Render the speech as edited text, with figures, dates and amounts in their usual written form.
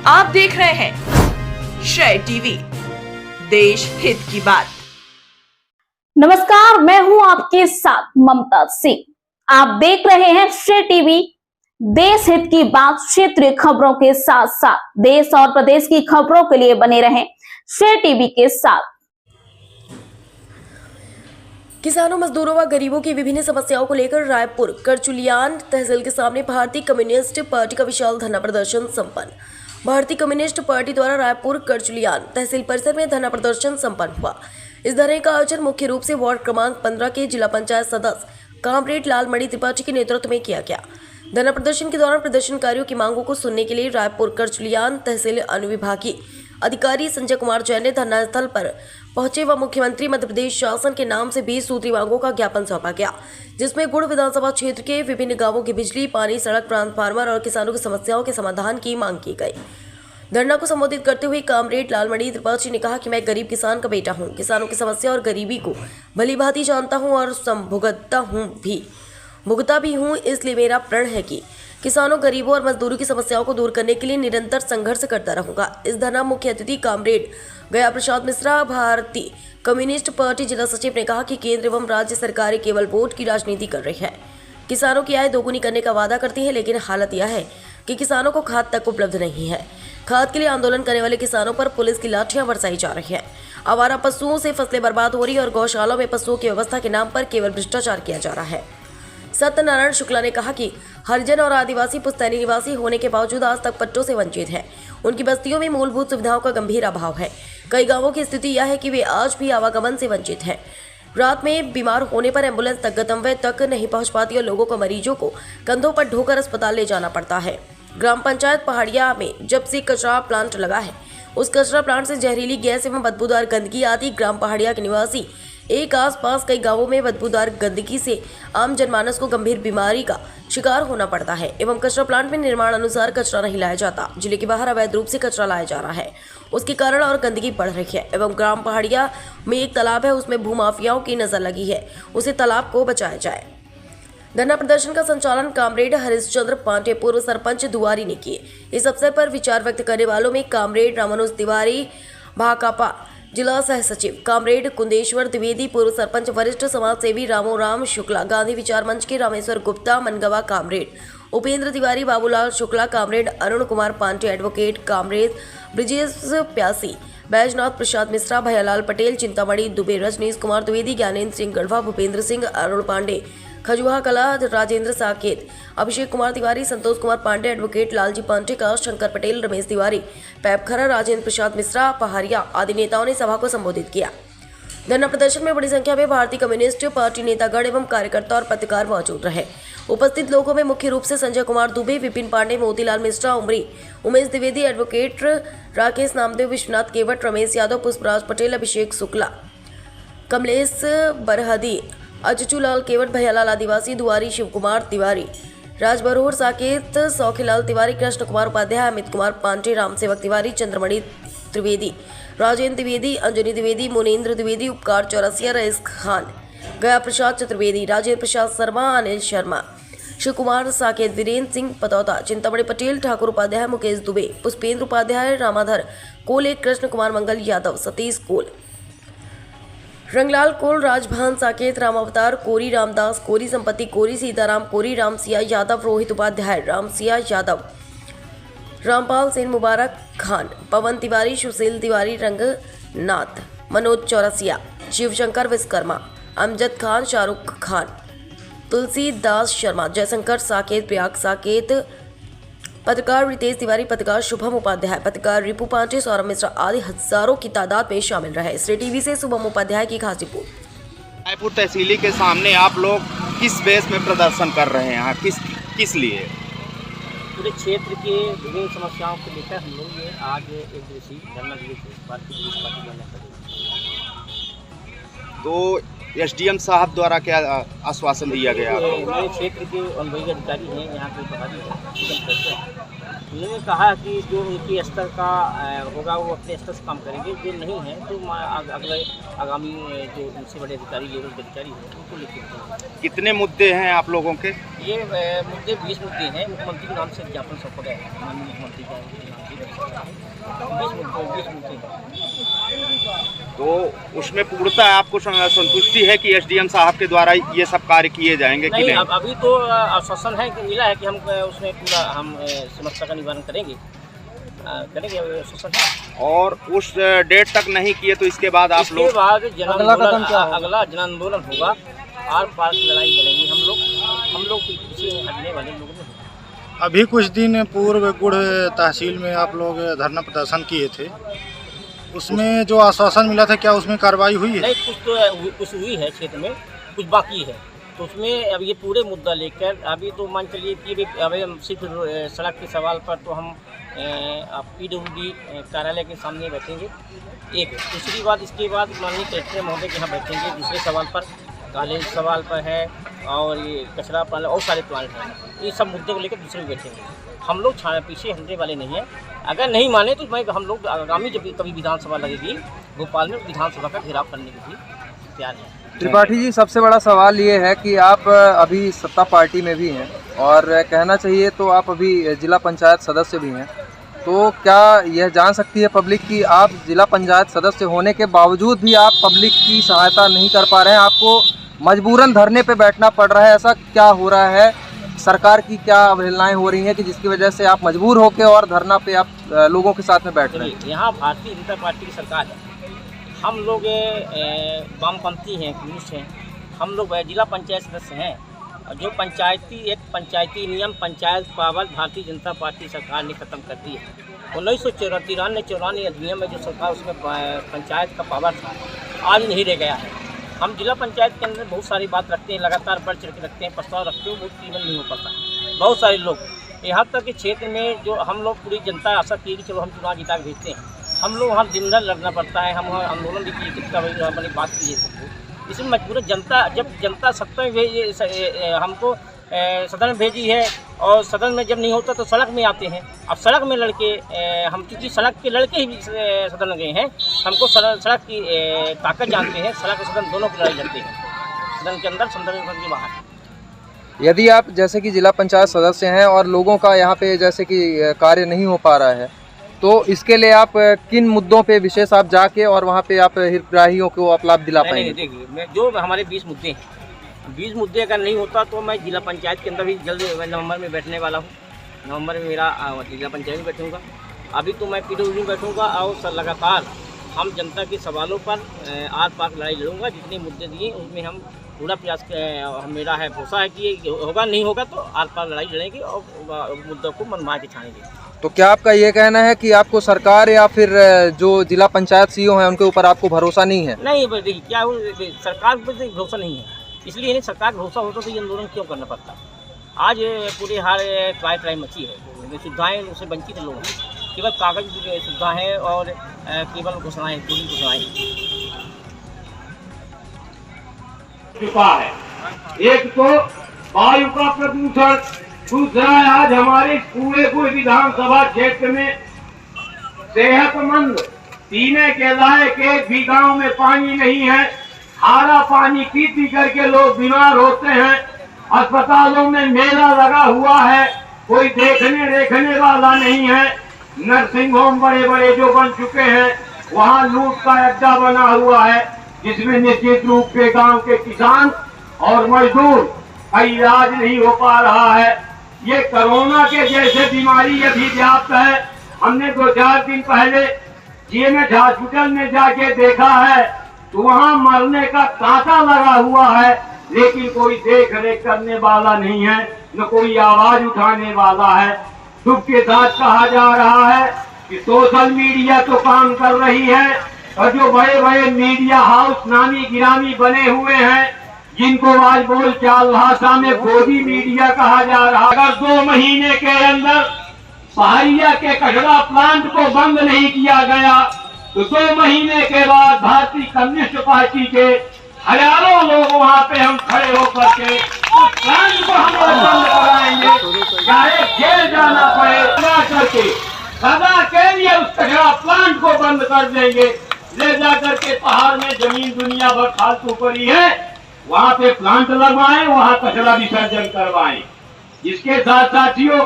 आप देख रहे हैं श्रेय टीवी, देश हित की बात। नमस्कार, मैं हूं आपके साथ ममता सिंह। आप देख रहे हैं श्रेय टीवी, देश हित की बात। क्षेत्रीय खबरों के साथ साथ देश और प्रदेश की खबरों के लिए बने रहें श्रेय टीवी के साथ। किसानों, मजदूरों व गरीबों की विभिन्न समस्याओं को लेकर रायपुर करचुलियान तहसील के सामने भारतीय कम्युनिस्ट पार्टी का विशाल धरना प्रदर्शन संपन्न। भारतीय कम्युनिस्ट पार्टी द्वारा रायपुर करचुलियान तहसील परिसर में धरना प्रदर्शन संपन्न हुआ। इस धरने का आयोजन मुख्य रूप से वार्ड क्रमांक 15 के जिला पंचायत सदस्य कामरेड लालमणि त्रिपाठी के नेतृत्व में किया गया। धरना प्रदर्शन के दौरान प्रदर्शनकारियों की मांगों को सुनने के लिए रायपुर करचुलियान तहसील अनुविभागीय अधिकारी संजय कुमार जैन ने धरना स्थल पर पहुंचे व मुख्यमंत्री मध्य प्रदेश शासन के नाम से 20 सूत्री मांगों का ज्ञापन सौंपा गया, जिसमें गुड़ विधानसभा क्षेत्र के विभिन्न गांवों की बिजली, पानी, सड़क, ट्रांसफार्मर और किसानों की समस्याओं के समाधान की मांग की गई। धरना को संबोधित करते हुए कामरेड लालमणि त्रिपाठी ने कहा कि मैं गरीब किसान का बेटा हूं, किसानों की समस्या और गरीबी को भली भांति जानता हूं और भुगता भी हूं। इसलिए मेरा प्रण है कि किसानों, गरीबों और मजदूरों की समस्याओं को दूर करने के लिए निरंतर संघर्ष करता रहूंगा। इस धरना मुख्य अतिथि कामरेड गया प्रसाद मिश्रा, भारतीय कम्युनिस्ट पार्टी जिला सचिव ने कहा कि केंद्र एवं राज्य सरकारें केवल वोट की राजनीति कर रही है, किसानों की आय दोगुनी करने का वादा करती है, लेकिन हालत यह है कि किसानों को खाद तक उपलब्ध नहीं है। खाद के लिए आंदोलन करने वाले किसानों पर पुलिस की लाठियां बरसाई जा रही है। आवारा पशुओं से फसलें बर्बाद हो रही है और गौशालों में पशुओं की व्यवस्था के नाम पर केवल भ्रष्टाचार किया जा रहा है। सत्यनारायण शुक्ला ने कहा कि हरिजन और आदिवासी पुश्तैनी निवासी होने के बावजूद आज तक पट्टों से वंचित हैं। उनकी बस्तियों में मूलभूत सुविधाओं का गंभीर अभाव है। कई गांवों की स्थिति यह है कि वे आज भी आवागमन से वंचित हैं। रात में बीमार होने पर एम्बुलेंस तक गंतव्य तक नहीं पहुंच पाती और लोगों को मरीजों को कंधों पर ढोकर अस्पताल ले जाना पड़ता है। ग्राम पंचायत पहाड़िया में जब से कचरा प्लांट लगा है, उस कचरा प्लांट से जहरीली गैस एवं बदबूदार गंदगी आती। ग्राम पहाड़िया के निवासी एक आसपास कई गांवों में बदबूदार गंदगी से आम जनमानस को गंभीर बीमारी का शिकार होना पड़ता है एवं कचरा प्लांट में निर्माण अनुसार कचरा नहीं लाया जाता। जिले के बाहर अवैध रूप से कचरा लाया जा रहा है, उसके कारण और गंदगी बढ़ रही है। एवं ग्राम पहाड़िया में एक तालाब है, उसमें भूमाफियाओं की नजर लगी है, उसे तालाब को बचाया जाए। धरना प्रदर्शन का संचालन कामरेड हरिश्चंद्र पांडे, पूर्व सरपंच दुआरी ने किए। इस अवसर पर विचार व्यक्त करने वालों में कामरेड रामानुज तिवारी, भाकपा जिला सह सचिव कामरेड कुंदेश्वर द्विवेदी, पूर्व सरपंच वरिष्ठ समाज सेवी रामोराम शुक्ला, गांधी विचार मंच के Rameshwar Gupta, Mangawan comrade Upendra Tiwari, Babulal Shukla comrade, Arun Kumar Pandey advocate comrade, Brijesh Pyasi, Baijnath प्रसाद मिश्रा, भैयालाल पटेल, चिंतामणि दुबे, रजनीश कुमार द्विवेदी, ज्ञानेन्द्र सिंह गढ़वा, भूपेंद्र सिंह, अरुण पांडे, खजुहा कला, राजेंद्र साकेत, अभिषेक कुमार तिवारी, संतोष कुमार पांडे, एडवोकेट लालजी पांडे का, शंकर पटेल, रमेश तिवारी, पैप खरा, राजेंद्र प्रसाद मिश्रा, पहाड़िया आदि नेताओं ने सभा को संबोधित किया। धरना प्रदर्शन में बड़ी संख्या में भारतीय कम्युनिस्ट पार्टी नेतागण एवं कार्यकर्ता और पत्रकार मौजूद रहे। उपस्थित लोगों में मुख्य रूप से संजय कुमार दुबे, विपिन पांडे, मोतीलाल मिश्रा, उमेश द्विवेदी, एडवोकेट राकेश नामदेव, विश्वनाथ केवट, रमेश यादव, पुष्पराज पटेल, अभिषेक शुक्ला, कमलेश बरहदी, अचचूलाल केवट, भैयालाल आदिवासी, दुआरी शिव कुमार तिवारी, राजबरोहर साकेत, सौखीलाल तिवारी, कृष्ण कुमार उपाध्याय, अमित कुमार पांडे, रामसेवक तिवारी, चंद्रमणि त्रिवेदी, राजेंद्र द्विवेदी, अंजनी द्विवेदी, मुनेन्द्र द्विवेदी, उपकार चौरसिया, रईस खान, गया प्रसाद चतुर्वेदी, राजेंद्र प्रसाद शर्मा, अनिल शर्मा, शिव कुमार साकेत, वीरेंद्र सिंह पतौता, चिंतामणि पटेल, ठाकुर उपाध्याय, मुकेश दुबे, पुष्पेंद्र उपाध्याय, रामाधर कोले, कृष्ण कुमार मंगल यादव, सतीश कोल, रंगलाल कोल, राजभान साकेत, रामावतार कोरी, रामदास कोरी, संपत्ति कोरी, सीताराम कोरी, रामसिया यादव, रोहित उपाध्याय, रामसिया यादव, रामपाल सेन, मुबारक खान, पवन तिवारी, सुशील तिवारी, रंगनाथ, मनोज चौरसिया, शिवशंकर विश्वकर्मा, अमजद खान, शाहरुख खान, तुलसीदास शर्मा, जयशंकर साकेत, प्रयाग साकेत, पत्रकार रितेश तिवारी, पत्रकार शुभम उपाध्याय, पत्रकार रिपु पांडे, सौरभ मिश्रा आदि हजारों की तादाद में शामिल रहे। श्रेय टीवी से शुभम उपाध्याय की खास रिपोर्ट। रायपुर तहसीली के सामने आप लोग किस बेस में प्रदर्शन कर रहे हैं यहाँ, किस लिए? पूरे क्षेत्र के विभिन्न समस्याओं को लेकर हम लोग ये आज एक दिवसीय धरना दिए थे भारतीय कम्युनिस्ट पार्टी में। तो एसडीएम साहब द्वारा क्या आश्वासन दिया गया? मेरे क्षेत्र के अनुभवी अधिकारी हैं, यहाँ के प्रभारी हैं, उन्होंने कहा कि जो उनके स्तर का होगा वो अपने स्तर से काम करेंगे, जो नहीं है तो अगले आगामी जो उनसे बड़े अधिकारी लेवल के अधिकारी हैं उनको लिखित। कितने मुद्दे हैं आप लोगों के? ये मुद्दे 20 मुद्दे हैं। मुख्यमंत्री के नाम से ज्ञापन सौंपा गया है, माननीय मुख्यमंत्री के नाम से 20 मुद्दे हैं। तो उसमें पूर्णतः आपको संतुष्टि है कि एसडीएम साहब के द्वारा ये सब कार्य किए जाएंगे कि नहीं? अभी तो आश्वासन है कि मिला है कि हम उसमें पूरा हम समस्या का निवारण करेंगे आश्वासन है। और उस डेट तक नहीं किए तो इसके बाद आप लोग अगला जन आंदोलन होगा, आर पार की लड़ाई लड़ेंगे हम लोग पीछे हटने वाले लोग नहीं। अभी कुछ दिन पूर्व गुड़ तहसील में आप लोग धरना प्रदर्शन किए थे, उसमें जो आश्वासन मिला था क्या उसमें कार्रवाई हुई है? नहीं, कुछ हुई है क्षेत्र में, कुछ बाकी है। तो उसमें अब ये पूरे मुद्दा लेकर अभी तो मान चलिए कि अभी हम सिर्फ सड़क के सवाल पर तो हम PWD कार्यालय के सामने बैठेंगे। एक दूसरी बात, इसके बाद माननीय कलेक्टर महोदय के यहाँ बैठेंगे। दूसरे सवाल पर कॉलेज सवाल पर है और ये कचरा प्लांट और सारे प्लांट हैं, ये सब मुद्दों को लेकर दूसरे में बैठेंगे। हम लोग पीछे हटने वाले नहीं हैं। अगर नहीं माने तो हम लोग आगामी जब कभी विधानसभा लगेगी भोपाल में, विधानसभा का घेराव करने के लिए तैयार हैं। त्रिपाठी जी, सबसे बड़ा सवाल ये है कि आप अभी सत्ता पार्टी में भी हैं और कहना चाहिए तो आप अभी जिला पंचायत सदस्य भी हैं, तो क्या यह जान सकती है पब्लिक कि आप जिला पंचायत सदस्य होने के बावजूद भी आप पब्लिक की सहायता नहीं कर पा रहे हैं, आपको मजबूरन धरने पे बैठना पड़ रहा है? ऐसा क्या हो रहा है, सरकार की क्या अवहेलनाएं हो रही हैं कि जिसकी वजह से आप मजबूर होकर और धरना पे आप लोगों के साथ में बैठ रहे हैं? यहाँ भारतीय जनता पार्टी की सरकार है, हम लोग वामपंथी हैं, कम्युनिस्ट हैं, हम लोग जिला पंचायत सदस्य हैं। और जो पंचायती नियम, पंचायत पावर भारतीय जनता पार्टी सरकार ने ख़त्म कर दी है। 1994 अधिनियम में जो सरकार उसमें पंचायत का पावर था, आज नहीं रह गया है। हम जिला पंचायत के अंदर बहुत सारी बात रखते हैं, लगातार बढ़ चढ़ के रखते हैं, प्रस्ताव रखते हैं, बहुत कीमत नहीं हो पाता। बहुत सारे लोग यहाँ तक कि क्षेत्र में जो हम लोग पूरी जनता आशा की कि चलो हम चुनाव जिता के भेजते हैं, हम लोग वहाँ दिन भर लड़ना पड़ता है। हम आंदोलन भी किए, कितना बड़ी बात की है सबको। इसमें मजबूर जनता, जब जनता सत्ता में हमको सदन में भेजी है और सदन में जब नहीं होता तो सड़क में आते हैं। अब सड़क में लड़के हम क्योंकि सड़क के लड़के ही सदन गए हैं, हमको सड़क की ताकत जानते हैं। सड़क और सदन दोनों की लड़ाई लड़ते हैं, सदन के अंदर, सदन के बाहर। यदि आप जैसे कि जिला पंचायत सदस्य हैं और लोगों का यहाँ पे जैसे कि कार्य नहीं हो पा रहा है, तो इसके लिए आप किन मुद्दों पे विशेष आप जाके और वहाँ पे आप हितग्राहियों को आप लाभ दिला पाएंगे? देखिए, मैं जो हमारे 20 मुद्दे हैं, 20 मुद्दे अगर नहीं होता तो मैं जिला पंचायत के अंदर भी जल्द नवंबर में बैठने वाला हूँ। नवंबर में मेरा जिला पंचायत में बैठूँगा। अभी तो मैं PWD में बैठूँगा और लगातार हम जनता के सवालों पर आर पार लड़ाई लड़ूँगा। जितने मुद्दे दिए उसमें हम पूरा प्रयास, मेरा है भरोसा है कि ये होगा, नहीं होगा तो आर पार लड़ाई लड़ेंगे और मुद्दों को मनवा के छानेंगे। तो क्या आपका ये कहना है कि आपको सरकार या फिर जो जिला पंचायत CO हैं उनके ऊपर आपको भरोसा नहीं है? नहीं, देखिए क्या सरकार पर भरोसा नहीं है, इसलिए नहीं। सरकार भरोसा होता तो ये आंदोलन क्यों करना पड़ता। आज पूरे हार ट्राई मची है, सुविधाएँ उसे वंचित लोग हैं, केवल कागज की सुविधा है और केवल घोषणाएँ, पूरी घोषणाएँ। एक तो वायु का प्रदूषण, दूसरा आज हमारे पूरे विधानसभा क्षेत्र में सेहतमंद पीने के लायक एक भी गांव में पानी नहीं है। खारा पानी पी करके लोग बीमार होते हैं। अस्पतालों में मेला लगा हुआ है, कोई देखने वाला नहीं है। नर्सिंग होम बड़े बड़े जो बन चुके हैं, वहाँ लूट का अड्डा बना हुआ है, जिसमें निश्चित रूप से गांव के किसान और मजदूर का इलाज नहीं हो पा रहा है। ये कोरोना के जैसे बीमारी अभी व्याप्त है। हमने 2-4 दिन पहले GMH हॉस्पिटल में जाके देखा है तो वहाँ मरने का तांता लगा हुआ है, लेकिन कोई देख रेख करने वाला नहीं है, न कोई आवाज उठाने वाला है। दुख के साथ कहा जा रहा है कि सोशल मीडिया तो काम कर रही है और जो बड़े बड़े मीडिया हाउस नामी गिरामी बने हुए हैं, जिनको आज बोलचाल भाषा में गोदी मीडिया कहा जा रहा है, अगर 2 महीने के अंदर पहाड़िया के कचरा प्लांट को बंद नहीं किया गया तो 2 महीने के बाद भारतीय कम्युनिस्ट पार्टी के हजारों लोग वहाँ पे हम खड़े होकर के उस प्लांट को हम बंद कराएंगे, चाहे जेल जाना पड़े, करके सदा के लिए उस कचरा प्लांट को बंद कर देंगे। ले जा करके पहाड़ में जमीन दुनिया भर फालतू पड़ी है, वहाँ पे प्लांट लगवाएं, वहाँ कचरा विसर्जन करवाएं। इसके साथ साथियों